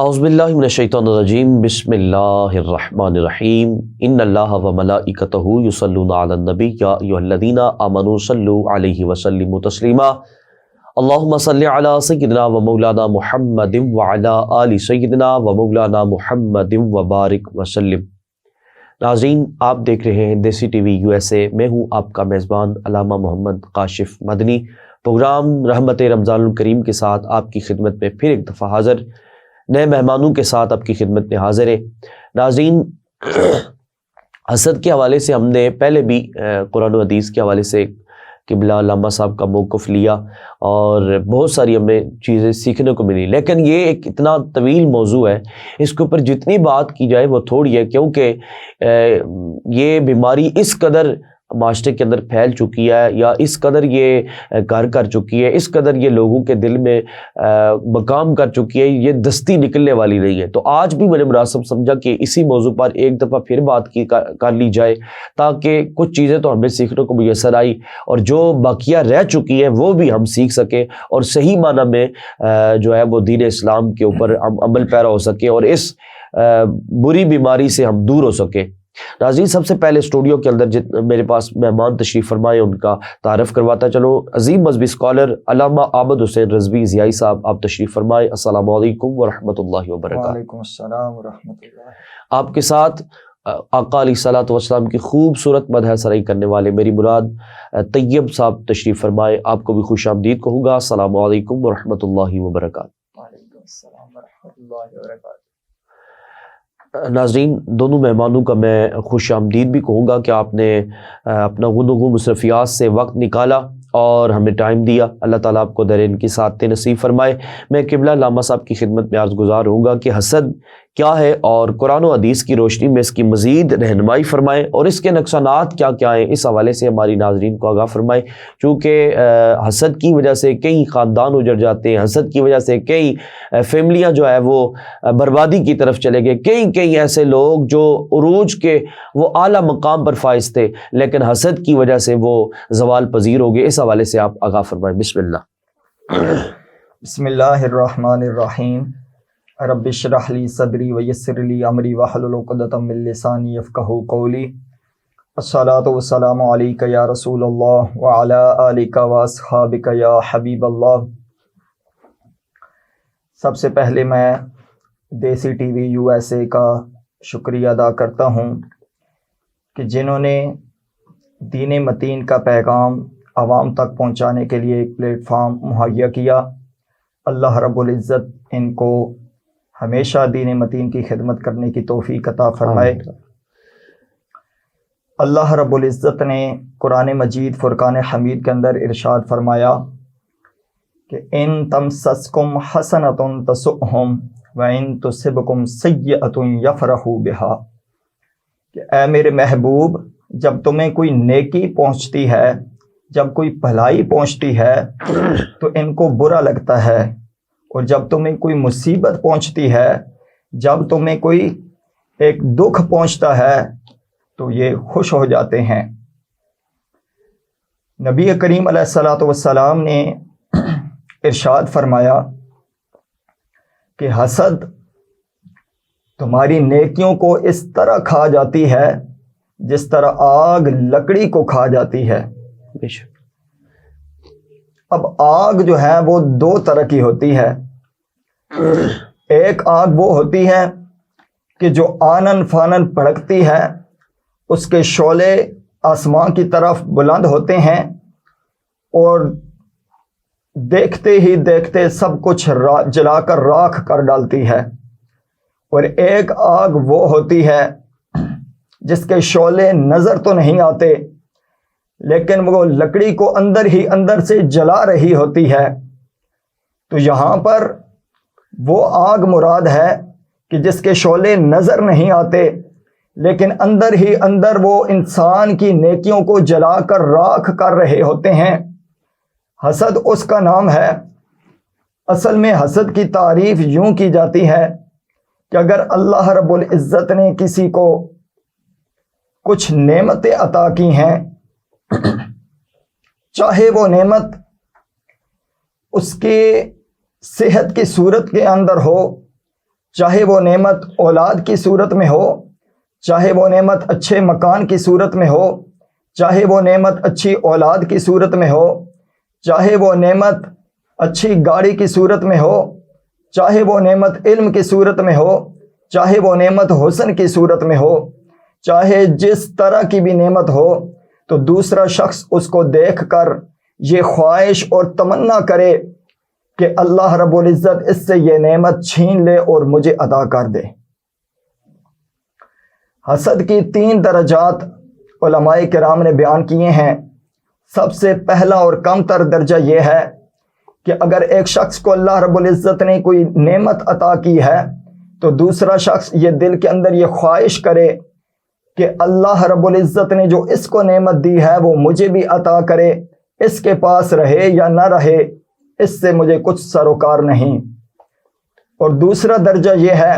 اعوذ باللہ من الشیطان الرجیم بسم اللہ الرحمن الرحیم ان اللہ وملائکتہ یصلون علی النبی یا ایھا الذین آمنوا صلوا علیہ وسلموا تسلیما اللہم صل علی سیدنا و مولانا محمد وعلی آل سیدنا و مولانا محمد وبارک وسلم۔ ناظرین، آپ دیکھ رہے ہیں دیسی ٹی وی USA۔ میں ہوں آپ کا میزبان علامہ محمد کاشف مدنی۔ پروگرام رحمت رمضان الکریم کے ساتھ آپ کی خدمت میں پھر ایک دفعہ حاضر، نئے مہمانوں کے ساتھ آپ کی خدمت میں حاضر ہے۔ ناظرین، حسد کے حوالے سے ہم نے پہلے بھی قرآن و حدیث کے حوالے سے قبلہ علامہ صاحب کا موقف لیا اور بہت ساری ہمیں چیزیں سیکھنے کو ملی، لیکن یہ ایک اتنا طویل موضوع ہے، اس کے اوپر جتنی بات کی جائے وہ تھوڑی ہے، کیونکہ یہ بیماری اس قدر معاشرے کے اندر پھیل چکی ہے، یا اس قدر یہ گھر کر چکی ہے، اس قدر یہ لوگوں کے دل میں مقام کر چکی ہے، یہ دستی نکلنے والی نہیں ہے۔ تو آج بھی میں نے مناسب سمجھا کہ اسی موضوع پر ایک دفعہ پھر بات کر لی جائے، تاکہ کچھ چیزیں تو ہمیں سیکھنے کو میسر آئی اور جو باقیہ رہ چکی ہے وہ بھی ہم سیکھ سکیں اور صحیح معنی میں جو ہے وہ دین اسلام کے اوپر عمل پیرا ہو سکے اور اس بری بیماری سے ہم دور ہو سکیں۔ ناظرین، سب سے پہلے اسٹوڈیو کے اندر میرے پاس مہمان تشریف فرمائے، ان کا تعارف کرواتا چلو۔ عظیم مذہبی اسکالر علامہ عابد حسین رضوی ضیائی صاحب، آپ تشریف فرمائے۔ السلام علیکم ورحمۃ اللہ وبرکاتہ۔ وعلیکم السلام ورحمۃ اللہ۔ آپ کے ساتھ آقا علیہ الصلوۃ والسلام کی خوبصورت مدح سرائی کرنے والے میری مراد طیب صاحب تشریف فرمائے، آپ کو بھی خوش آمدید کہوں گا۔ السلام علیکم ورحمۃ اللہ وبرکاتہ۔ وعلیکم السلام ورحمۃ اللہ وبرکاتہ۔ ناظرین، دونوں مہمانوں کا میں خوش آمدید بھی کہوں گا کہ آپ نے اپنا گفتگو مصروفیات سے وقت نکالا اور ہمیں ٹائم دیا۔ اللہ تعالیٰ آپ کو درین کی سعادت نصیب فرمائے۔ میں قبلہ علامہ صاحب کی خدمت میں عرض گزار ہوں گا کہ حسد کیا ہے اور قرآن و حدیث کی روشنی میں اس کی مزید رہنمائی فرمائیں اور اس کے نقصانات کیا کیا ہیں، اس حوالے سے ہماری ناظرین کو آگاہ فرمائیں، چونکہ حسد کی وجہ سے کئی خاندان اجڑ جاتے ہیں، حسد کی وجہ سے کئی فیملیاں جو ہے وہ بربادی کی طرف چلے گئے، کئی ایسے لوگ جو عروج کے وہ اعلیٰ مقام پر فائز تھے لیکن حسد کی وجہ سے وہ زوال پذیر ہو گئے۔ اس حوالے سے آپ آگاہ فرمائیں۔ بسم اللہ۔ بسم اللہ الرحمن الرحیم۔ رب اشرح لی صدری ویسر لی امری واحلل عقدۃ من لسانی یفقہوا قولی۔ الصلاۃ والسلام علیک یا رسول اللہ وعلی آلک واصحابک یا حبیب اللہ۔ سب سے پہلے میں دیسی ٹی وی USA کا شکریہ ادا کرتا ہوں کہ جنہوں نے دین متین کا پیغام عوام تک پہنچانے کے لیے ایک پلیٹ فارم مہیا کیا۔ اللہ رب العزت ان کو ہمیشہ دین متین کی خدمت کرنے کی توفیق عطا فرمائے۔ اللہ رب العزت نے قرآن مجید فرقان حمید کے اندر ارشاد فرمایا کہ ان تمسسکم حسنۃ تسؤہم وَإِن تُصِبْكُمْ سَيِّئَةٌ يَفْرَحُوا بِهَا، کہ اے میرے محبوب، جب تمہیں کوئی نیکی پہنچتی ہے، جب کوئی بھلائی پہنچتی ہے تو ان کو برا لگتا ہے، اور جب تمہیں کوئی مصیبت پہنچتی ہے، جب تمہیں کوئی ایک دکھ پہنچتا ہے تو یہ خوش ہو جاتے ہیں۔ نبی کریم علیہ الصلوۃ والسلام نے ارشاد فرمایا کہ حسد تمہاری نیکیوں کو اس طرح کھا جاتی ہے جس طرح آگ لکڑی کو کھا جاتی ہے۔ اب آگ جو ہے وہ دو طرح کی ہوتی ہے۔ ایک آگ وہ ہوتی ہے کہ جو آنن فانن بھڑکتی ہے، اس کے شعلے آسمان کی طرف بلند ہوتے ہیں اور دیکھتے ہی دیکھتے سب کچھ جلا کر راکھ کر ڈالتی ہے۔ اور ایک آگ وہ ہوتی ہے جس کے شعلے نظر تو نہیں آتے لیکن وہ لکڑی کو اندر ہی اندر سے جلا رہی ہوتی ہے۔ تو یہاں پر وہ آگ مراد ہے کہ جس کے شعلے نظر نہیں آتے لیکن اندر ہی اندر وہ انسان کی نیکیوں کو جلا کر راکھ کر رہے ہوتے ہیں۔ حسد اس کا نام ہے۔ اصل میں حسد کی تعریف یوں کی جاتی ہے کہ اگر اللہ رب العزت نے کسی کو کچھ نعمتیں عطا کی ہیں، چاہے وہ نعمت اس کی صحت کی صورت کے اندر ہو، چاہے وہ نعمت اولاد کی صورت میں ہو، چاہے وہ نعمت اچھے مکان کی صورت میں ہو، چاہے وہ نعمت اچھی اولاد کی صورت میں ہو، چاہے وہ نعمت اچھی گاڑی کی صورت میں ہو، چاہے وہ نعمت علم کی صورت میں ہو، چاہے وہ نعمت حسن کی صورت میں ہو، چاہے جس طرح کی بھی نعمت ہو، تو دوسرا شخص اس کو دیکھ کر یہ خواہش اور تمنا کرے کہ اللہ رب العزت اس سے یہ نعمت چھین لے اور مجھے عطا کر دے۔ حسد کی 3 درجات علماء کرام نے بیان کیے ہیں۔ سب سے پہلا اور کم تر درجہ یہ ہے کہ اگر ایک شخص کو اللہ رب العزت نے کوئی نعمت عطا کی ہے تو دوسرا شخص یہ دل کے اندر یہ خواہش کرے کہ اللہ رب العزت نے جو اس کو نعمت دی ہے وہ مجھے بھی عطا کرے، اس کے پاس رہے یا نہ رہے اس سے مجھے کچھ سروکار نہیں۔ اور دوسرا درجہ یہ ہے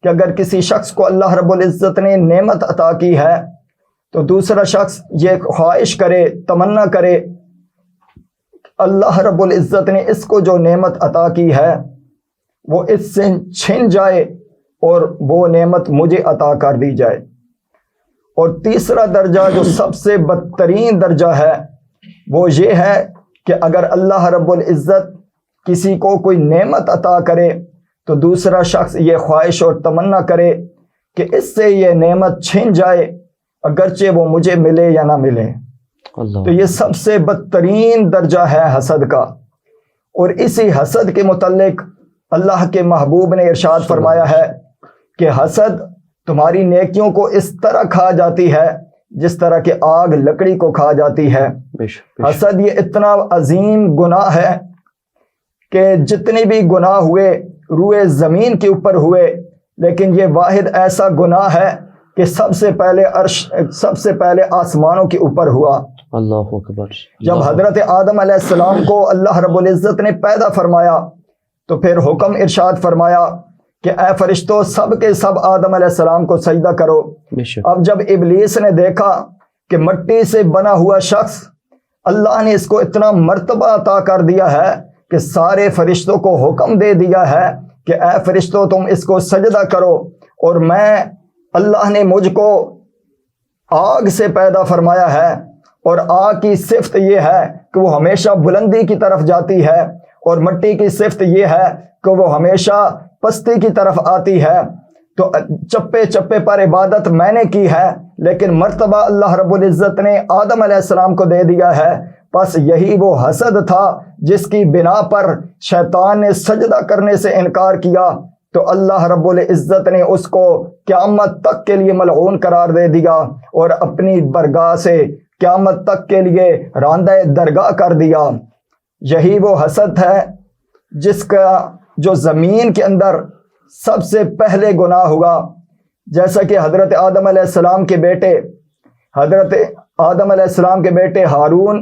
کہ اگر کسی شخص کو اللہ رب العزت نے نعمت عطا کی ہے تو دوسرا شخص یہ خواہش کرے، تمنا کرے، اللہ رب العزت نے اس کو جو نعمت عطا کی ہے وہ اس سے چھن جائے اور وہ نعمت مجھے عطا کر دی جائے۔ اور تیسرا درجہ جو سب سے بدترین درجہ ہے وہ یہ ہے کہ اگر اللہ رب العزت کسی کو کوئی نعمت عطا کرے تو دوسرا شخص یہ خواہش اور تمنا کرے کہ اس سے یہ نعمت چھن جائے اگرچہ وہ مجھے ملے یا نہ ملے۔ تو یہ سب سے بدترین درجہ ہے حسد کا۔ اور اسی حسد کے متعلق اللہ کے محبوب نے ارشاد فرمایا ہے کہ حسد تمہاری نیکیوں کو اس طرح کھا جاتی ہے جس طرح کہ آگ لکڑی کو کھا جاتی ہے۔ حسد یہ اتنا عظیم گناہ ہے کہ جتنے بھی گناہ ہوئے روئے زمین کے اوپر ہوئے، لیکن یہ واحد ایسا گناہ ہے کہ سب سے پہلے آسمانوں کے اوپر ہوا۔ اللہ اکبر۔ جب حضرت آدم علیہ السلام کو اللہ رب العزت نے پیدا فرمایا تو پھر حکم ارشاد فرمایا کہ اے فرشتوں سب کے سب آدم علیہ السلام کو سجدہ کرو۔ اب جب ابلیس نے دیکھا کہ مٹی سے بنا ہوا شخص اللہ نے اس کو اتنا مرتبہ عطا کر دیا ہے کہ سارے فرشتوں کو حکم دے دیا ہے کہ اے فرشتوں تم اس کو سجدہ کرو، اور میں اللہ نے مجھ کو آگ سے پیدا فرمایا ہے، اور آگ کی صفت یہ ہے کہ وہ ہمیشہ بلندی کی طرف جاتی ہے، اور مٹی کی صفت یہ ہے کہ وہ ہمیشہ پستی کی طرف آتی ہے۔ تو چپے چپے پر عبادت میں نے کی ہے، لیکن مرتبہ اللہ رب العزت نے آدم علیہ السلام کو دے دیا ہے۔ بس یہی وہ حسد تھا جس کی بنا پر شیطان نے سجدہ کرنے سے انکار کیا، تو اللہ رب العزت نے اس کو قیامت تک کے لیے ملعون قرار دے دیا اور اپنی برگاہ سے قیامت تک کے لیے راندہ درگاہ کر دیا۔ یہی وہ حسد ہے جس کا جو زمین کے اندر سب سے پہلے گناہ ہوا، جیسا کہ حضرت آدم علیہ السلام کے بیٹے ہارون،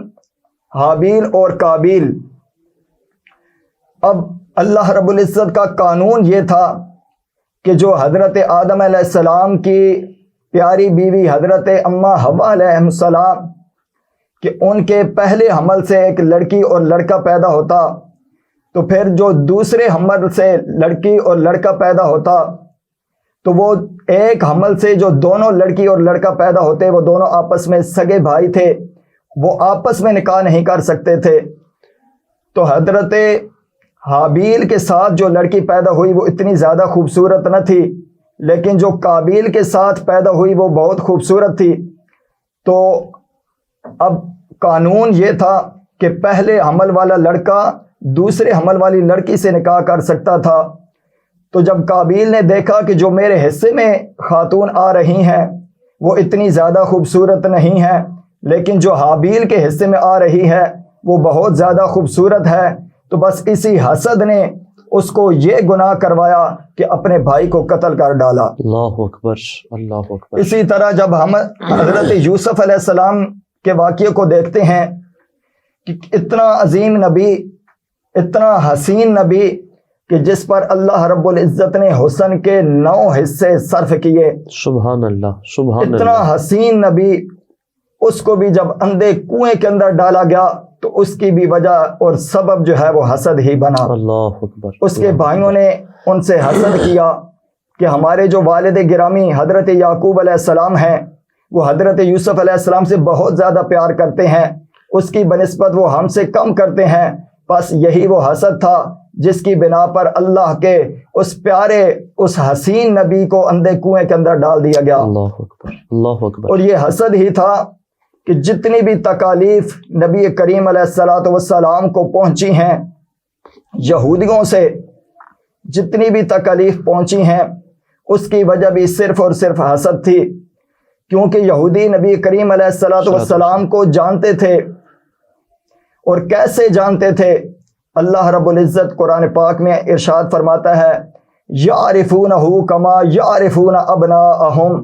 حابیل اور قابیل۔ اب اللہ رب العزت کا قانون یہ تھا کہ جو حضرت آدم علیہ السلام کی پیاری بیوی حضرت اماں حوا علیہ السلام کہ ان کے پہلے حمل سے ایک لڑکی اور لڑکا پیدا ہوتا، تو پھر جو دوسرے حمل سے لڑکی اور لڑکا پیدا ہوتا تو وہ ایک حمل سے جو دونوں لڑکی اور لڑکا پیدا ہوتے وہ دونوں آپس میں سگے بھائی تھے، وہ آپس میں نکاح نہیں کر سکتے تھے۔ تو حضرت حابیل کے ساتھ جو لڑکی پیدا ہوئی وہ اتنی زیادہ خوبصورت نہ تھی، لیکن جو قابیل کے ساتھ پیدا ہوئی وہ بہت خوبصورت تھی۔ تو اب قانون یہ تھا کہ پہلے حمل والا لڑکا دوسرے حمل والی لڑکی سے نکاح کر سکتا تھا۔ تو جب قابیل نے دیکھا کہ جو میرے حصے میں خاتون آ رہی ہیں وہ اتنی زیادہ خوبصورت نہیں ہے، لیکن جو حابیل کے حصے میں آ رہی ہے وہ بہت زیادہ خوبصورت ہے، تو بس اسی حسد نے اس کو یہ گناہ کروایا کہ اپنے بھائی کو قتل کر ڈالا۔ اللہ اکبر، اللہ اکبر۔ اسی طرح جب ہم حضرت یوسف علیہ السلام کے واقعے کو دیکھتے ہیں کہ اتنا عظیم نبی، اتنا حسین نبی کہ جس پر اللہ رب العزت نے حسن کے 9 حصے صرف کیے، سبحان اللہ، سبحان اتنا اللہ۔ حسین نبی، اس کو بھی جب اندھے کنویں کے اندر ڈالا گیا تو اس کی بھی وجہ اور سبب جو ہے وہ حسد ہی بنا۔ اللہ اکبر۔ اس کے بھائیوں نے ان سے حسد کیا کہ ہمارے جو والد گرامی حضرت یعقوب علیہ السلام ہیں وہ حضرت یوسف علیہ السلام سے بہت زیادہ پیار کرتے ہیں، اس کی بنسبت وہ ہم سے کم کرتے ہیں۔ بس یہی وہ حسد تھا جس کی بنا پر اللہ کے اس پیارے اس حسین نبی کو اندھے کنویں کے اندر ڈال دیا گیا۔ اللہ اکبر، اللہ اکبر۔ اور یہ حسد ہی تھا کہ جتنی بھی تکالیف نبی کریم علیہ الصلوۃ والسلام کو پہنچی ہیں، یہودیوں سے جتنی بھی تکالیف پہنچی ہیں، اس کی وجہ بھی صرف اور صرف حسد تھی، کیونکہ یہودی نبی کریم علیہ الصلوۃ والسلام کو جانتے تھے۔ اور کیسے جانتے تھے؟ اللہ رب العزت قرآن پاک میں ارشاد فرماتا ہے یعرفونہ کما یعرفون ابناءہم،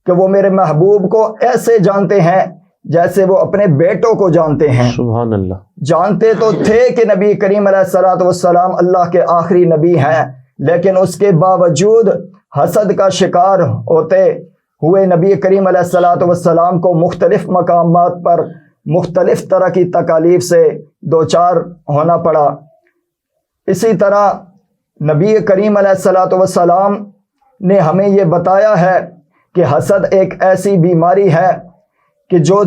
کہ وہ میرے محبوب کو ایسے جانتے ہیں جیسے وہ اپنے بیٹوں کو جانتے ہیں۔ سبحان اللہ۔ جانتے تو تھے کہ نبی کریم علیہ الصلوۃ والسلام اللہ کے آخری نبی ہیں، لیکن اس کے باوجود حسد کا شکار ہوتے ہوئے نبی کریم علیہ الصلوۃ والسلام کو مختلف مقامات پر مختلف طرح کی تکالیف سے دوچار ہونا پڑا۔ اسی طرح نبی کریم علیہ الصلوۃ والسلام نے ہمیں یہ بتایا ہے کہ حسد ایک ایسی بیماری ہے کہ جو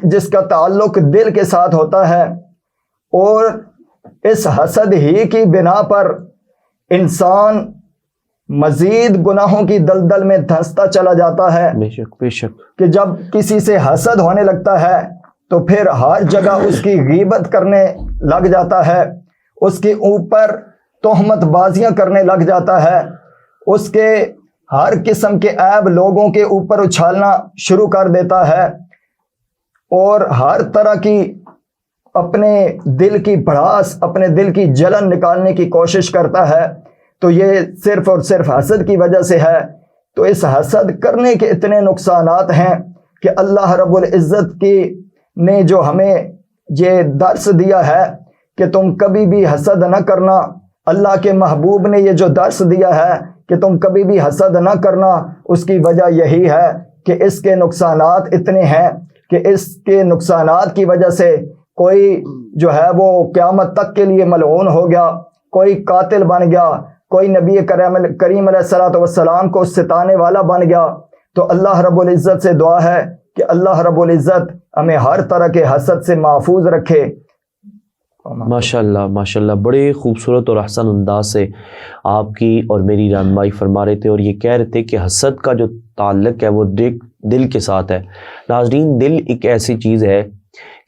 جس کا تعلق دل کے ساتھ ہوتا ہے، اور اس حسد ہی کی بنا پر انسان مزید گناہوں کی دلدل میں دھنستا چلا جاتا ہے۔ بے شک، بے شک۔ کہ جب کسی سے حسد ہونے لگتا ہے تو پھر ہر جگہ اس کی غیبت کرنے لگ جاتا ہے، اس کے اوپر تہمت بازیاں کرنے لگ جاتا ہے، اس کے ہر قسم کے عیب لوگوں کے اوپر اچھالنا شروع کر دیتا ہے، اور ہر طرح کی اپنے دل کی بھڑاس، اپنے دل کی جلن نکالنے کی کوشش کرتا ہے۔ تو یہ صرف اور صرف حسد کی وجہ سے ہے۔ تو اس حسد کرنے کے اتنے نقصانات ہیں کہ اللہ رب العزت کی نے جو ہمیں یہ درس دیا ہے کہ تم کبھی بھی حسد نہ کرنا، اللہ کے محبوب نے یہ جو درس دیا ہے کہ تم کبھی بھی حسد نہ کرنا، اس کی وجہ یہی ہے کہ اس کے نقصانات اتنے ہیں کہ اس کے نقصانات کی وجہ سے کوئی جو ہے وہ قیامت تک کے لیے ملعون ہو گیا، کوئی قاتل بن گیا، کوئی نبی کریم علیہ الصلوۃ والسلام کو ستانے والا بن گیا۔ تو اللہ رب العزت سے دعا ہے کہ اللہ رب العزت ہمیں ہر طرح کے حسد سے محفوظ رکھے۔ ماشاءاللہ، ماشاءاللہ، بڑے خوبصورت اور احسن انداز سے آپ کی اور میری رہنمائی فرما رہے تھے، اور یہ کہہ رہے تھے کہ حسد کا جو تعلق ہے وہ دل کے ساتھ ہے۔ ناظرین، دل ایک ایسی چیز ہے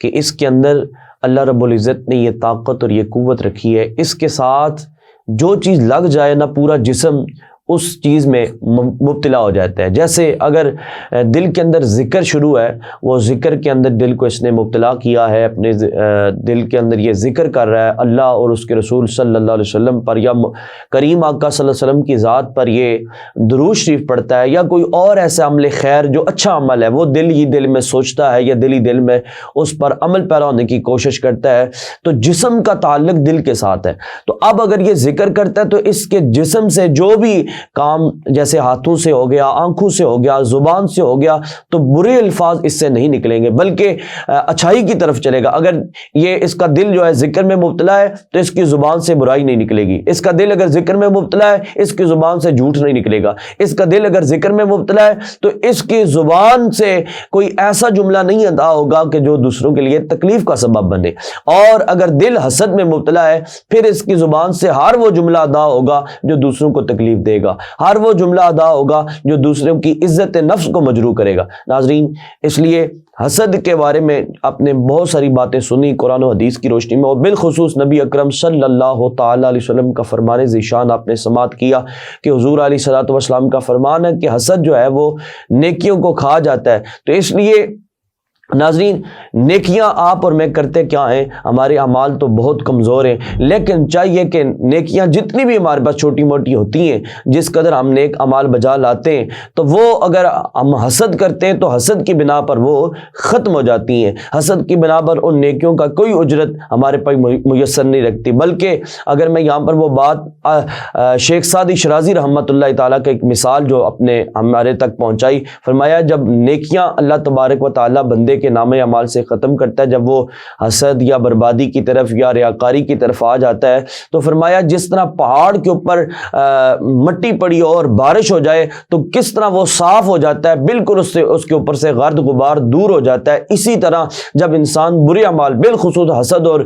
کہ اس کے اندر اللہ رب العزت نے یہ طاقت اور یہ قوت رکھی ہے، اس کے ساتھ جو چیز لگ جائے نا، پورا جسم اس چیز میں مبتلا ہو جاتا ہے۔ جیسے اگر دل کے اندر ذکر شروع ہے، وہ ذکر کے اندر دل کو اس نے مبتلا کیا ہے، اپنے دل کے اندر یہ ذکر کر رہا ہے اللہ اور اس کے رسول صلی اللہ علیہ وسلم پر، یا کریم آقا صلی اللہ علیہ وسلم کی ذات پر یہ درود شریف پڑھتا ہے، یا کوئی اور ایسا عمل خیر جو اچھا عمل ہے، وہ دل ہی دل میں سوچتا ہے یا دل ہی دل میں اس پر عمل پیرا ہونے کی کوشش کرتا ہے، تو جسم کا تعلق دل کے ساتھ ہے۔ تو اب اگر یہ ذکر کرتا ہے تو اس کے جسم سے جو بھی کام، جیسے ہاتھوں سے ہو گیا، آنکھوں سے ہو گیا، زبان سے ہو گیا، تو برے الفاظ اس سے نہیں نکلیں گے بلکہ اچھائی کی طرف چلے گا۔ اگر یہ اس کا دل جو ہے ذکر میں مبتلا ہے تو اس کی زبان سے برائی نہیں نکلے گی، اس کا دل اگر ذکر میں مبتلا ہے اس کی زبان سے جھوٹ نہیں نکلے گا، اس کا دل اگر ذکر میں مبتلا ہے تو اس کی زبان سے کوئی ایسا جملہ نہیں ادا ہوگا کہ جو دوسروں کے لیے تکلیف کا سبب بنے، اور اگر دل حسد میں مبتلا ہے پھر اس کی زبان سے ہر وہ جملہ ادا ہوگا جو دوسروں کو تکلیف دے گا، ہر وہ جملہ ادا ہوگا جو دوسروں کی عزت نفس کو مجروح کرے گا۔ ناظرین، اس لیے حسد کے بارے میں آپ نے بہت ساری باتیں سنی قرآن و حدیث کی روشنی میں، اور بالخصوص نبی اکرم صلی اللہ تعالی علیہ وسلم کا فرمان ذیشان آپ نے سماعت کیا کہ حضور علیہ الصلوۃ والسلام کا فرمان ہے کہ حسد جو ہے وہ نیکیوں کو کھا جاتا ہے۔ تو اس لیے ناظرین، نیکیاں آپ اور میں کرتے کیا ہیں؟ ہمارے اعمال تو بہت کمزور ہیں، لیکن چاہیے کہ نیکیاں جتنی بھی ہمارے پاس چھوٹی موٹی ہوتی ہیں، جس قدر ہم نیک اعمال بجا لاتے ہیں، تو وہ اگر ہم حسد کرتے ہیں تو حسد کی بنا پر وہ ختم ہو جاتی ہیں، حسد کی بنا پر ان نیکیوں کا کوئی اجرت ہمارے پاس میسر نہیں رکھتی۔ بلکہ اگر میں یہاں پر وہ بات شیخ سعدی شرازی رحمۃ اللہ تعالیٰ کا ایک مثال جو اپنے ہمارے تک پہنچائی، فرمایا جب نیکیاں اللہ تبارک و تعالیٰ بندے کے نامہ اعمال سے ختم کرتا ہے. جب وہ حسد یا بربادی کی طرف یا ریاکاری کی طرف آ جاتا ہے تو فرمایا جس طرح پہاڑ کے اوپر مٹی پڑی اور بارش ہو جائے تو کس طرح وہ صاف ہو جاتا ہے, بالکل اس کے اوپر سے غرد غبار دور ہو جاتا ہے. اسی طرح جب انسان برے اعمال بالخصوص حسد اور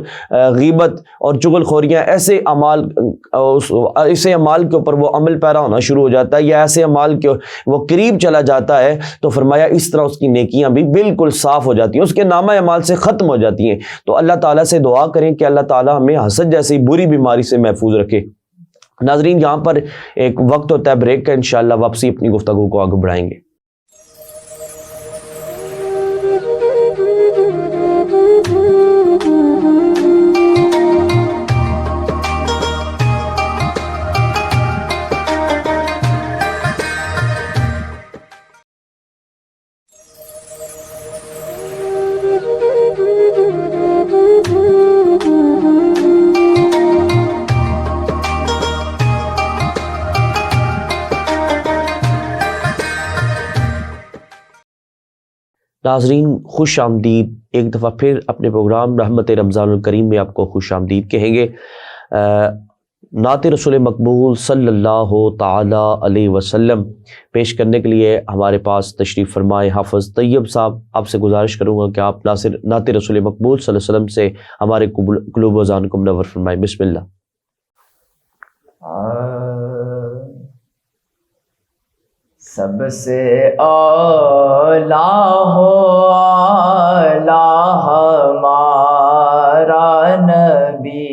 غیبت اور چغل خوریاں ایسے اعمال کے اوپر وہ عمل پیرا ہونا شروع ہو جاتا ہے یا ایسے اعمال کے وہ قریب چلا جاتا ہے تو فرمایا اس طرح اس کی نیکیاں بھی بالکل صاف ہو جاتی ہیں, اس کے نامہ اعمال سے ختم ہو جاتی ہیں. تو اللہ تعالیٰ سے دعا کریں کہ اللہ تعالیٰ ہمیں حسد جیسی بری بیماری سے محفوظ رکھے. ناظرین یہاں پر ایک وقت ہوتا ہے بریک کا, انشاءاللہ واپسی اپنی گفتگو کو آگے بڑھائیں گے. ناظرین خوش آمدید, ایک دفعہ پھر اپنے پروگرام رحمت رمضان الکریم میں آپ کو خوش آمدید کہیں گے. نعت رسول مقبول صلی اللہ تعالی علیہ وسلم پیش کرنے کے لیے ہمارے پاس تشریف فرمائے حافظ طیب صاحب. آپ سے گزارش کروں گا کہ آپ نعت رسول مقبول صلی اللہ علیہ وسلم سے ہمارے قلوب و اذان کو منور فرمائیں. بسم اللہ. سب سے اعلیٰ ہو اعلیٰ ہمارا نبی,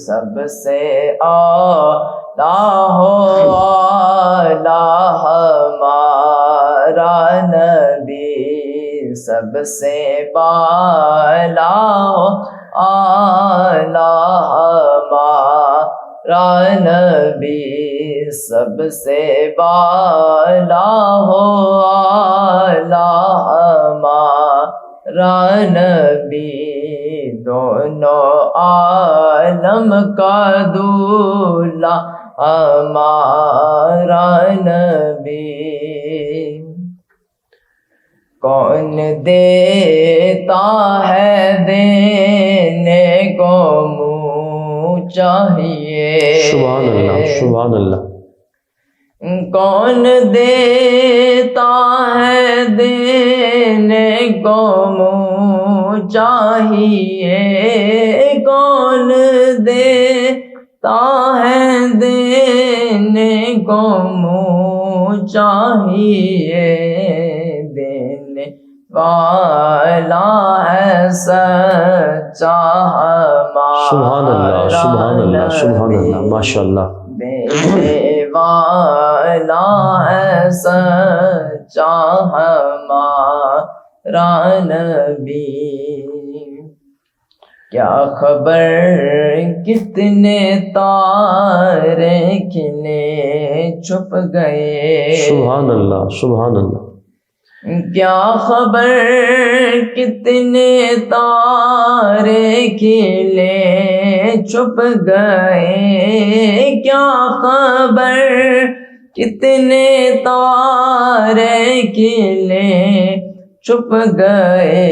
سب سے اعلیٰ ہو اعلیٰ ہمارا نبی, سب سے بالا ہو اعلیٰ ہمارا نبی, سب سے بالا ہو اعلیٰ ہمارا نبی, دونوں عالم کا دولہ ہمارا نبی. کون دیتا ہے دینے کو منہ چاہیے, سبحان اللہ سبحان اللہ. کون دیتا ہے دینے کو منہ چاہیے, کون دیتا ہے دینے کو منہ چاہیے, دینے والا ہے سچا ہمارا سبحان اللہ سبحان اللہ سبحان اللہ ماشاء اللہ. دینے والا ہے سچا ہمارا نبی. کیا خبر کتنے تارے کھلے چھپ گئے, سبحان اللہ سبحان اللہ. کیا خبر کتنے تارے کھلے چھپ گئے, کیا خبر کتنے تارے کھلے چھپ گئے,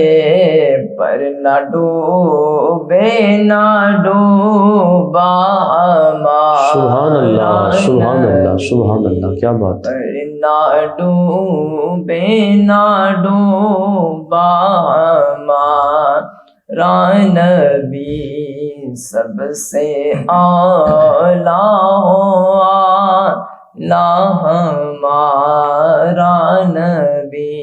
پر نہ ڈوبے نہ ڈوبا سبحان اللہ سبحان اللہ سبحان اللہ. کیا بات ہے. پر نہ ڈوبے نہ ڈوبا ہمارا نبی, سب سے اعلیٰ ہو اعلیٰ ہمارا نبی.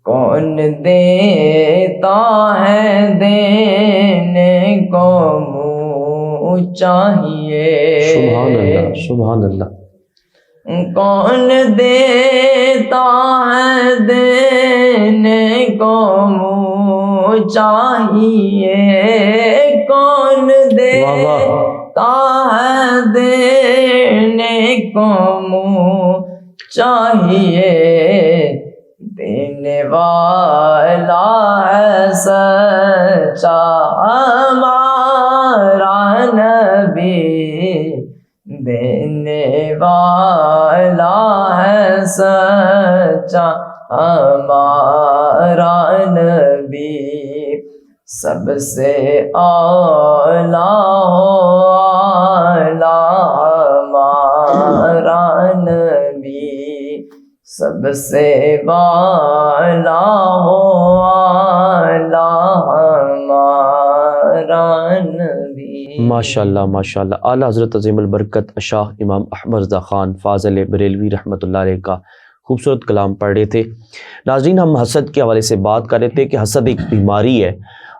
کون دیتا ہے دینے کو منہ چاہیے, سبحان اللہ سبحان اللہ. کون دیتا ہے دینے کو منہ چاہیے, کون دیتا ہے دینے کو منہ چاہیے, دینے والا ہے سچا ہمارا نبی, دینے والا ہے سچا ہمارا نبی سب سے اعلیٰ ہو اعلیٰ ہمارا نبی سب سے بالا ہو اعلیٰ ہمارا نبی۔ ماشاءاللہ ماشاءاللہ، اعلیٰ حضرت عظیم البرکت شاہ امام احمد رضا خان فاضل بریلوی رحمۃ اللہ علیہ کا خوبصورت کلام پڑھ رہے تھے۔ ناظرین، ہم حسد کے حوالے سے بات کر رہے تھے کہ حسد ایک بیماری ہے۔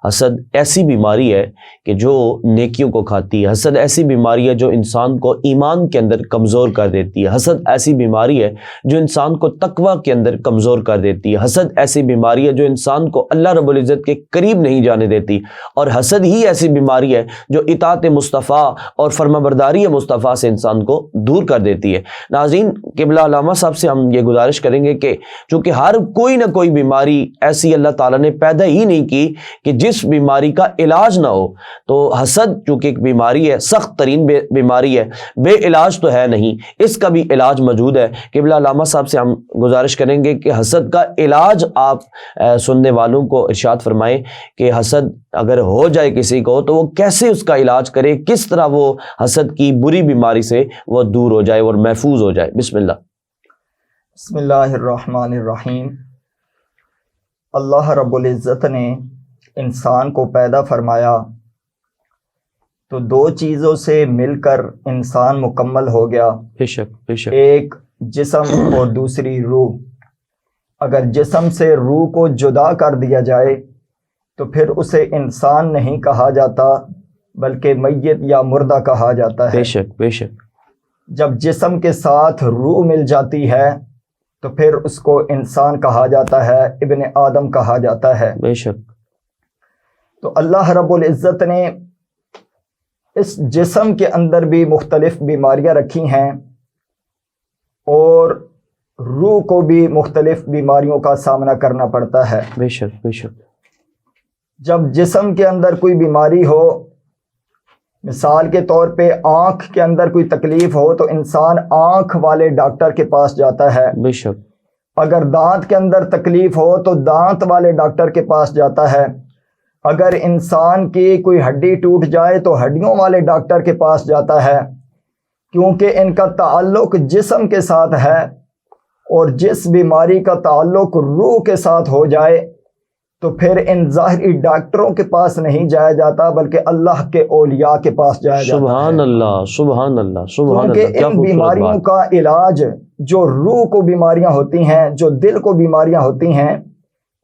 حسد ایسی بیماری ہے کہ جو نیکیوں کو کھاتی ہے۔ حسد ایسی بیماری ہے جو انسان کو ایمان کے اندر کمزور کر دیتی ہے۔ حسد ایسی بیماری ہے جو انسان کو تقوی کے اندر کمزور کر دیتی ہے۔ حسد ایسی بیماری ہے جو انسان کو اللہ رب العزت کے قریب نہیں جانے دیتی، اور حسد ہی ایسی بیماری ہے جو اطاعت مصطفیٰ اور فرمانبرداری مصطفیٰ سے انسان کو دور کر دیتی ہے۔ ناظرین، قبلہ علامہ صاحب سے ہم یہ گزارش کریں گے کہ چونکہ ہر کوئی نہ کوئی بیماری ایسی اللہ تعالیٰ نے پیدا ہی نہیں کی کہ جس بیماری کا علاج نہ ہو، تو حسد چونکہ ایک بیماری ہے، سخت ترین بیماری ہے، بے علاج تو ہے نہیں، اس کا بھی علاج موجود ہے۔ قبلہ علامہ صاحب سے ہم گزارش کریں گے کہ حسد کا علاج آپ سننے والوں کو ارشاد فرمائیں کہ حسد اگر ہو جائے کسی کو تو وہ کیسے اس کا علاج کرے، کس طرح وہ حسد کی بری بیماری سے وہ دور ہو جائے اور محفوظ ہو جائے۔ بسم اللہ۔ بسم اللہ الرحمن الرحیم۔ اللہ رب العزت نے انسان کو پیدا فرمایا تو دو چیزوں سے مل کر انسان مکمل ہو گیا، بے شک بے شک، ایک جسم اور دوسری روح۔ اگر جسم سے روح کو جدا کر دیا جائے تو پھر اسے انسان نہیں کہا جاتا بلکہ میت یا مردہ کہا جاتا ہے۔ بے شک بے شک، جب جسم کے ساتھ روح مل جاتی ہے تو پھر اس کو انسان کہا جاتا ہے، ابن آدم کہا جاتا ہے۔ بے شک، تو اللہ رب العزت نے اس جسم کے اندر بھی مختلف بیماریاں رکھی ہیں اور روح کو بھی مختلف بیماریوں کا سامنا کرنا پڑتا ہے۔ بے شک بے شک، جب جسم کے اندر کوئی بیماری ہو، مثال کے طور پہ آنکھ کے اندر کوئی تکلیف ہو تو انسان آنکھ والے ڈاکٹر کے پاس جاتا ہے۔ بے شک، اگر دانت کے اندر تکلیف ہو تو دانت والے ڈاکٹر کے پاس جاتا ہے۔ اگر انسان کی کوئی ہڈی ٹوٹ جائے تو ہڈیوں والے ڈاکٹر کے پاس جاتا ہے، کیونکہ ان کا تعلق جسم کے ساتھ ہے، اور جس بیماری کا تعلق روح کے ساتھ ہو جائے تو پھر ان ظاہری ڈاکٹروں کے پاس نہیں جایا جاتا بلکہ اللہ کے اولیاء کے پاس جایا جاتا ہے۔ سبحان اللہ سبحان اللہ سبحان اللہ، کیونکہ کیا ان خوبصورت بیماریوں بات۔ کا علاج، جو روح کو بیماریاں ہوتی ہیں، جو دل کو بیماریاں ہوتی ہیں،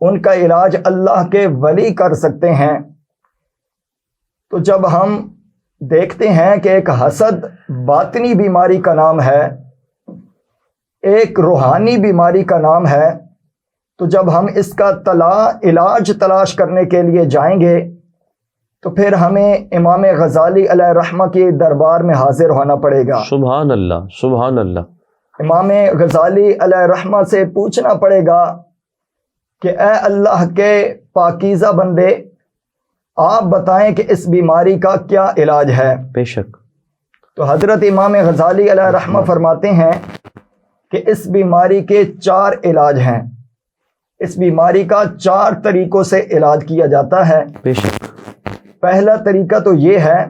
ان کا علاج اللہ کے ولی کر سکتے ہیں۔ تو جب ہم دیکھتے ہیں کہ ایک حسد باطنی بیماری کا نام ہے، ایک روحانی بیماری کا نام ہے، تو جب ہم اس کا علاج تلاش کرنے کے لیے جائیں گے تو پھر ہمیں امام غزالی علیہ رحمہ کے دربار میں حاضر ہونا پڑے گا۔ سبحان اللہ سبحان اللہ، امام غزالی علیہ رحمہ سے پوچھنا پڑے گا کہ اے اللہ کے پاکیزہ بندے، آپ بتائیں کہ اس بیماری کا کیا علاج ہے۔ بے شک، تو حضرت امام غزالی علیہ رحمہ فرماتے ہیں کہ اس بیماری کے 4 علاج ہیں۔ اس بیماری کا 4 طریقوں سے علاج کیا جاتا ہے۔ بے شک، پہلا طریقہ تو یہ ہے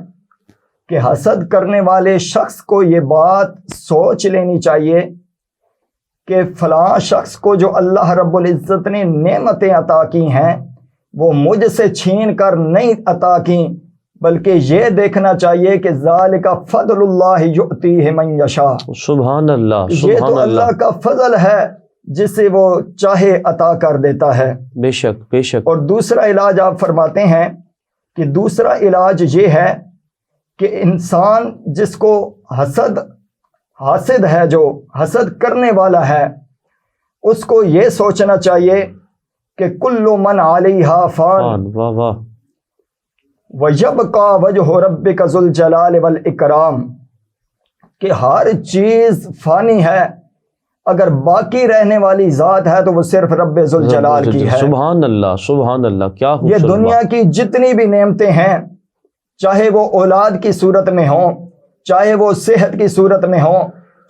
کہ حسد کرنے والے شخص کو یہ بات سوچ لینی چاہیے کہ فلاں شخص کو جو اللہ رب العزت نے نعمتیں عطا کی ہیں وہ مجھ سے چھین کر نہیں عطا کی، بلکہ یہ دیکھنا چاہیے کہ ذالک فضل اللہ یؤتیہ من یشاء، سبحان اللہ یہ سبحان تو اللہ اللہ، کا فضل ہے جسے وہ چاہے عطا کر دیتا ہے۔ بے شک بے شک، اور دوسرا علاج آپ فرماتے ہیں کہ دوسرا علاج یہ ہے کہ انسان جس کو حاسد ہے، جو حسد کرنے والا ہے، اس کو یہ سوچنا چاہیے کہ کل من علیہا فان واہ واہ، وَيَبْقَى وَجْهُ رَبِّكَ ذُو الْجَلَالِ وَالْإِكْرَامِ، کہ ہر چیز فانی ہے، اگر باقی رہنے والی ذات ہے تو وہ صرف رب ذوالجلال کی ہے۔ سبحان اللہ سبحان اللہ، کیا یہ خوبصورت دنیا بات۔ کی جتنی بھی نعمتیں ہیں، چاہے وہ اولاد کی صورت میں ہوں، چاہے وہ صحت کی صورت میں ہوں،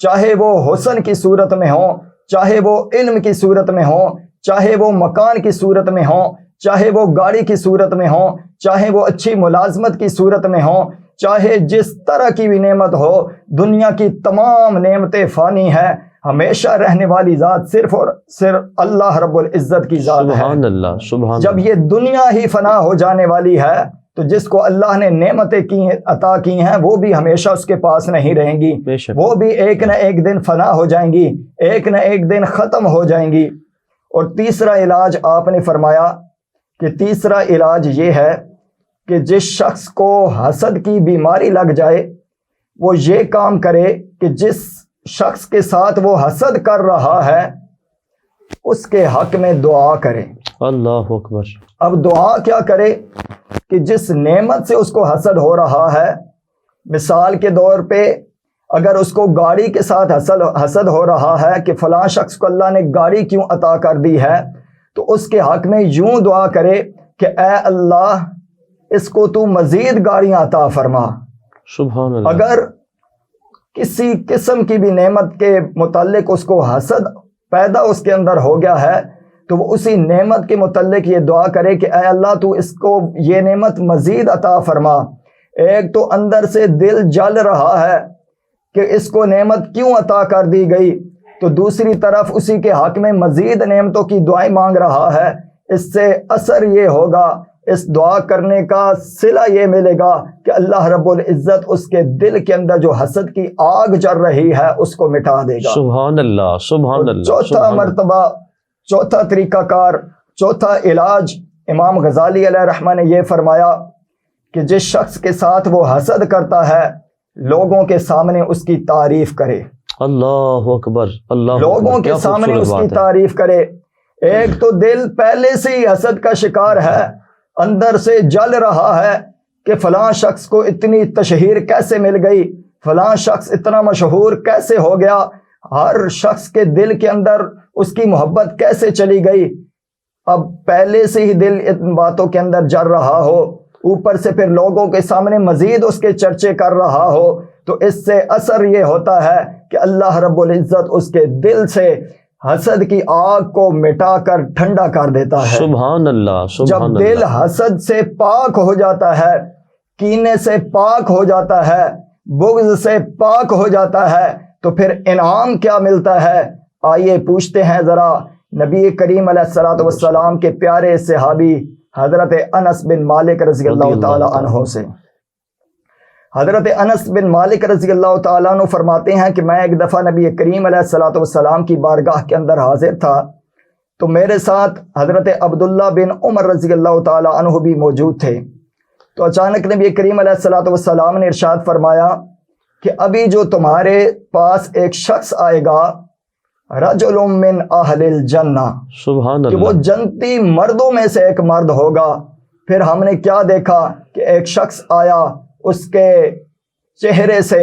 چاہے وہ حسن کی صورت میں ہوں، چاہے وہ علم کی صورت میں ہوں، چاہے وہ مکان کی صورت میں ہوں، چاہے وہ گاڑی کی صورت میں ہوں، چاہے وہ اچھی ملازمت کی صورت میں ہوں، چاہے جس طرح کی بھی نعمت ہو، دنیا کی تمام نعمتیں فانی ہیں، ہمیشہ رہنے والی ذات صرف اور صرف اللہ رب العزت کی ذات ہے۔ سبحان اللہ، سبحان جب یہ دنیا ہی فنا ہو جانے والی ہے تو جس کو اللہ نے نعمتیں کی عطا کی ہیں وہ بھی ہمیشہ اس کے پاس نہیں رہیں گی، بے شک۔ وہ بھی ایک نہ ایک دن فنا ہو جائیں گی، ایک نہ ایک دن ختم ہو جائیں گی۔ اور تیسرا علاج آپ نے فرمایا کہ تیسرا علاج یہ ہے کہ جس شخص کو حسد کی بیماری لگ جائے وہ یہ کام کرے کہ جس شخص کے ساتھ وہ حسد کر رہا ہے اس کے حق میں دعا کرے۔ اللہ اکبر۔ اب دعا کیا کرے کہ جس نعمت سے اس کو حسد ہو رہا ہے، مثال کے طور پہ اگر اس کو گاڑی کے ساتھ حسد ہو رہا ہے کہ فلاں شخص کو اللہ نے گاڑی کیوں عطا کر دی ہے، تو اس کے حق میں یوں دعا کرے کہ اے اللہ اس کو تو مزید گاڑیاں عطا فرما۔ سبحان اللہ۔ اگر کسی قسم کی بھی نعمت کے متعلق اس کو حسد پیدا اس کے اندر ہو گیا ہے تو وہ اسی نعمت کے متعلق یہ دعا کرے کہ اے اللہ تو اس کو یہ نعمت مزید عطا فرما۔ ایک تو اندر سے دل جل رہا ہے کہ اس کو نعمت کیوں عطا کر دی گئی، تو دوسری طرف اسی کے حق میں مزید نعمتوں کی دعائیں مانگ رہا ہے۔ اس سے اثر یہ ہوگا، اس دعا کرنے کا صلہ یہ ملے گا کہ اللہ رب العزت اس کے دل کے اندر جو حسد کی آگ جل رہی ہے اس کو مٹا دے گا۔ سبحان اللہ، سبحان اللہ۔ چوتھا مرتبہ، چوتھا طریقہ کار، چوتھا علاج امام غزالی علیہ رحمہ نے یہ فرمایا کہ جس شخص کے ساتھ وہ حسد کرتا ہے لوگوں کے سامنے اس کی تعریف کرے۔ اللہ اکبر، اللہ لوگوں کے سامنے اس کی تعریف کرے۔ ایک تو دل پہلے سے ہی حسد کا شکار ہے، اندر سے جل رہا ہے کہ فلاں شخص کو اتنی تشہیر کیسے مل گئی، فلاں شخص اتنا مشہور کیسے ہو گیا، ہر شخص کے دل کے اندر اس کی محبت کیسے چلی گئی۔ اب پہلے سے ہی دل ان باتوں کے اندر جل رہا ہو، اوپر سے پھر لوگوں کے سامنے مزید اس کے چرچے کر رہا ہو، تو اس سے اثر یہ ہوتا ہے کہ اللہ رب العزت اس کے دل سے حسد کی آگ کو مٹا کر ٹھنڈا کر دیتا ہے۔ سبحان اللہ، سبحان جب اللہ۔ دل حسد سے پاک ہو جاتا ہے، کینے سے پاک ہو جاتا ہے، بغض سے پاک ہو جاتا ہے، تو پھر انعام کیا ملتا ہے؟ آئیے پوچھتے ہیں ذرا نبی کریم علیہ الصلوۃ والسلام کے پیارے صحابی حضرت انس بن مالک رضی اللہ تعالی عنہ سے۔ حضرت انس بن مالک رضی اللہ تعالیٰ عنہ فرماتے ہیں کہ میں ایک دفعہ نبی کریم علیہ الصلوۃ والسلام کی بارگاہ کے اندر حاضر تھا، تو میرے ساتھ حضرت عبداللہ بن عمر رضی اللہ تعالیٰ عنہ بھی موجود تھے۔ تو اچانک نبی کریم علیہ الصلوۃ والسلام نے ارشاد فرمایا کہ ابھی جو تمہارے پاس ایک شخص آئے گا، رجل من اہل الجنہ، سبحان کہ وہ اللہ۔ جنتی مردوں میں سے ایک مرد ہوگا۔ پھر ہم نے کیا دیکھا کہ ایک شخص آیا، اس کے چہرے سے،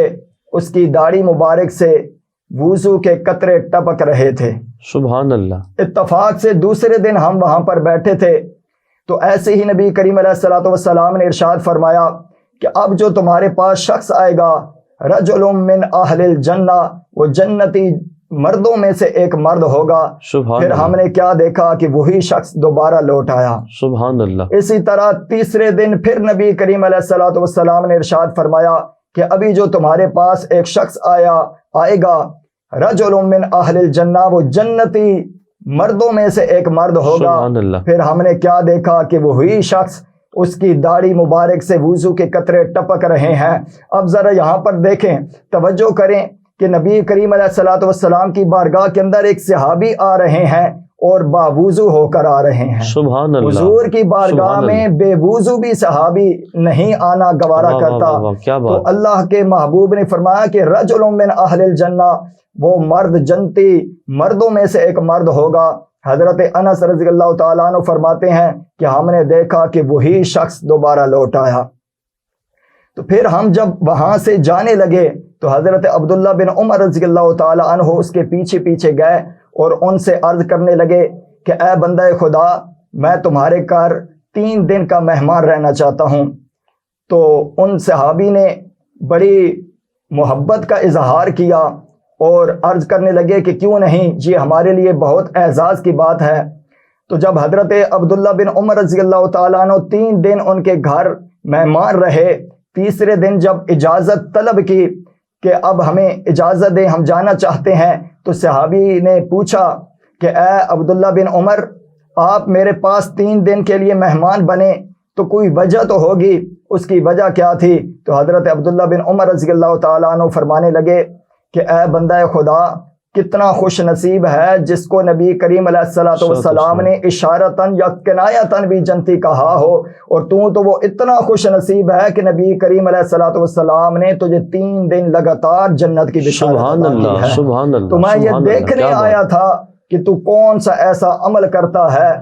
اس کی داڑھی مبارک سے وضو کے قطرے ٹپک رہے تھے۔ سبحان اللہ۔ اتفاق سے دوسرے دن ہم وہاں پر بیٹھے تھے، تو ایسے ہی نبی کریم علیہ الصلوۃ والسلام نے ارشاد فرمایا کہ اب جو تمہارے پاس شخص آئے گا، رجل من اہل الجنہ، وہ جنتی مردوں میں سے ایک مرد ہوگا۔ سبحان پھر ہم نے کیا دیکھا کہ وہی شخص دوبارہ لوٹ آیا۔ سبحان اللہ۔ اسی طرح تیسرے دن پھر نبی کریم علیہ الصلوۃ والسلام نے ارشاد فرمایا کہ ابھی جو تمہارے پاس ایک شخص آئے گا، رجل من اہل الجنہ، وہ جنتی مردوں میں سے ایک مرد ہوگا۔ سبحان اللہ۔ پھر ہم نے کیا دیکھا کہ وہی شخص، اس کی داڑھی مبارک سے وضو کے قطرے ٹپک رہے ہیں۔ اب ذرا یہاں پر دیکھیں، توجہ کریں کہ نبی کریم علیہ الصلوۃ والسلام کی بارگاہ کے اندر ایک صحابی آ رہے ہیں اور باوضو ہو کر آ رہے ہیں۔ سبحان اللہ۔ حضور کی بارگاہ سبحان میں بے وضو بھی صحابی نہیں آنا گوارا واہ، کرتا۔ واہ، واہ، کیا تو بات۔ اللہ کے محبوب نے فرمایا کہ رجل من اہل الجنہ، وہ مرد جنتی مردوں میں سے ایک مرد ہوگا۔ حضرت انس رضی اللہ تعالیٰ عنہ فرماتے ہیں کہ ہم نے دیکھا کہ وہی شخص دوبارہ لوٹ آیا۔ تو پھر ہم جب وہاں سے جانے لگے تو حضرت عبداللہ بن عمر رضی اللہ تعالیٰ عنہ اس کے پیچھے پیچھے گئے اور ان سے عرض کرنے لگے کہ اے بندہ خدا، میں تمہارے گھر 3 دن کا مہمان رہنا چاہتا ہوں۔ تو ان صحابی نے بڑی محبت کا اظہار کیا اور عرض کرنے لگے کہ کیوں نہیں، یہ ہمارے لیے بہت اعزاز کی بات ہے۔ تو جب حضرت عبداللہ بن عمر رضی اللہ تعالیٰ عنہ 3 دن ان کے گھر مہمان رہے، تیسرے دن جب اجازت طلب کی کہ اب ہمیں اجازت دیں، ہم جانا چاہتے ہیں، تو صحابی نے پوچھا کہ اے عبداللہ بن عمر، آپ میرے پاس 3 دن کے لیے مہمان بنے تو کوئی وجہ تو ہوگی، اس کی وجہ کیا تھی؟ تو حضرت عبداللہ بن عمر رضی اللہ تعالیٰ عنہ فرمانے لگے کہ اے بندہ خدا، کتنا خوش نصیب ہے جس کو نبی کریم علیہ الصلوۃ والسلام نے اشارتاً یا کنایتاً بھی جنتی کہا ہو، اور تو وہ اتنا خوش نصیب ہے کہ نبی کریم علیہ الصلوۃ والسلام نے تجھے 3 دن لگاتار جنت کی بشارت عطا کی ہے۔ سبحان اللہ، تو میں یہ دیکھنے آیا تھا کہ تو کون سا ایسا عمل کرتا ہے،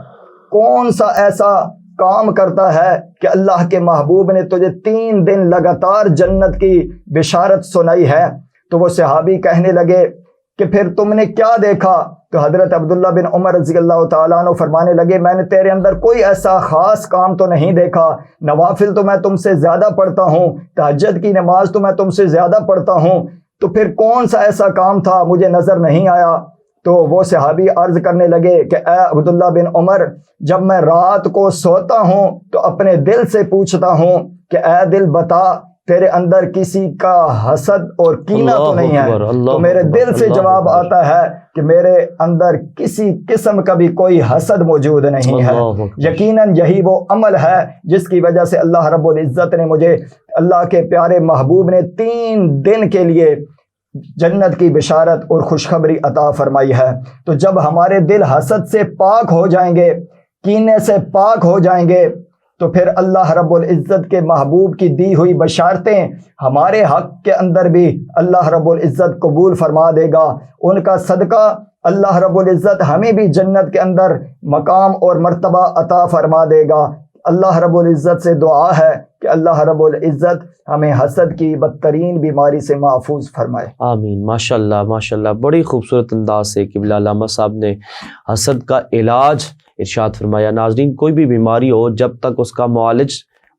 کون سا ایسا کام کرتا ہے کہ اللہ کے محبوب نے تجھے 3 دن لگاتار جنت کی بشارت سنائی ہے۔ تو وہ صحابی کہنے لگے کہ پھر تم نے کیا دیکھا؟ تو حضرت عبداللہ بن عمر رضی اللہ تعالیٰ عنہ فرمانے لگے میں نے تیرے اندر کوئی ایسا خاص کام تو نہیں دیکھا، نوافل تو میں تم سے زیادہ پڑھتا ہوں، تہجد کی نماز تو میں تم سے زیادہ پڑھتا ہوں، تو پھر کون سا ایسا کام تھا مجھے نظر نہیں آیا؟ تو وہ صحابی عرض کرنے لگے کہ اے عبداللہ بن عمر، جب میں رات کو سوتا ہوں تو اپنے دل سے پوچھتا ہوں کہ اے دل بتا، تیرے اندر کسی کا حسد اور کینہ تو نہیں ہے؟ تو میرے دل سے جواب آتا ہے کہ میرے اندر کسی قسم کا بھی کوئی حسد موجود نہیں ہے۔ یقیناً یہی وہ عمل ہے جس کی وجہ سے اللہ رب العزت نے مجھے، اللہ کے پیارے محبوب نے 3 دن کے لیے جنت کی بشارت اور خوشخبری عطا فرمائی ہے۔ تو جب ہمارے دل حسد سے پاک ہو جائیں گے، کینے سے پاک ہو جائیں گے، تو پھر اللہ رب العزت کے محبوب کی دی ہوئی بشارتیں ہمارے حق کے اندر بھی اللہ رب العزت قبول فرما دے گا۔ ان کا صدقہ اللہ رب العزت ہمیں بھی جنت کے اندر مقام اور مرتبہ عطا فرما دے گا۔ اللہ رب العزت سے دعا ہے کہ اللہ رب العزت ہمیں حسد کی بدترین بیماری سے محفوظ فرمائے۔ آمین۔ ماشاءاللہ ماشاءاللہ، بڑی خوبصورت انداز سے قبلہ علامہ صاحب نے حسد کا علاج ارشاد فرمایا۔ ناظرین، کوئی بھی بیماری ہو، جب تک اس کا معالج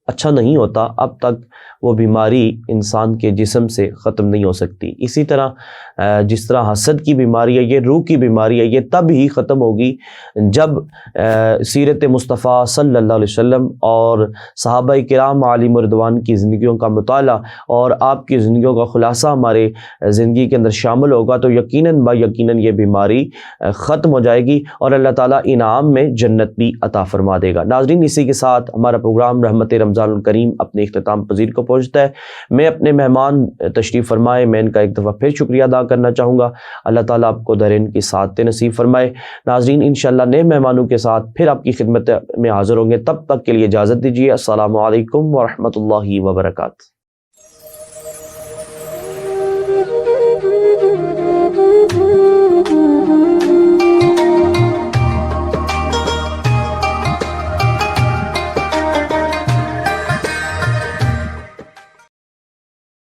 اچھا نہیں ہوتا اب تک وہ بیماری انسان کے جسم سے ختم نہیں ہو سکتی۔ اسی طرح جس طرح حسد کی بیماری ہے، یہ روح کی بیماری ہے، یہ تب ہی ختم ہوگی جب سیرت مصطفیٰ صلی اللہ علیہ وسلم اور صحابہ کرام علیہم رضوان کی زندگیوں کا مطالعہ اور آپ کی زندگیوں کا خلاصہ ہمارے زندگی کے اندر شامل ہوگا تو یقیناً با یقیناً یہ بیماری ختم ہو جائے گی اور اللہ تعالیٰ انعام میں جنت بھی عطا فرما دے گا۔ ناظرین، اسی کے ساتھ ہمارا پروگرام رحمت رمضان الکریم اپنے اختتام پذیر کو پہنچتا ہے۔ میں اپنے مہمان تشریف فرمائے، میں ان کا ایک دفعہ پھر شکریہ ادا کرنا چاہوں گا۔ اللہ تعالیٰ آپ کو درین کی سعادت نصیب فرمائے۔ ناظرین، انشاءاللہ نئے مہمانوں کے ساتھ پھر آپ کی خدمت میں حاضر ہوں گے، تب تک کے لیے اجازت دیجیے۔ السلام علیکم ورحمۃ اللہ وبرکاتہ۔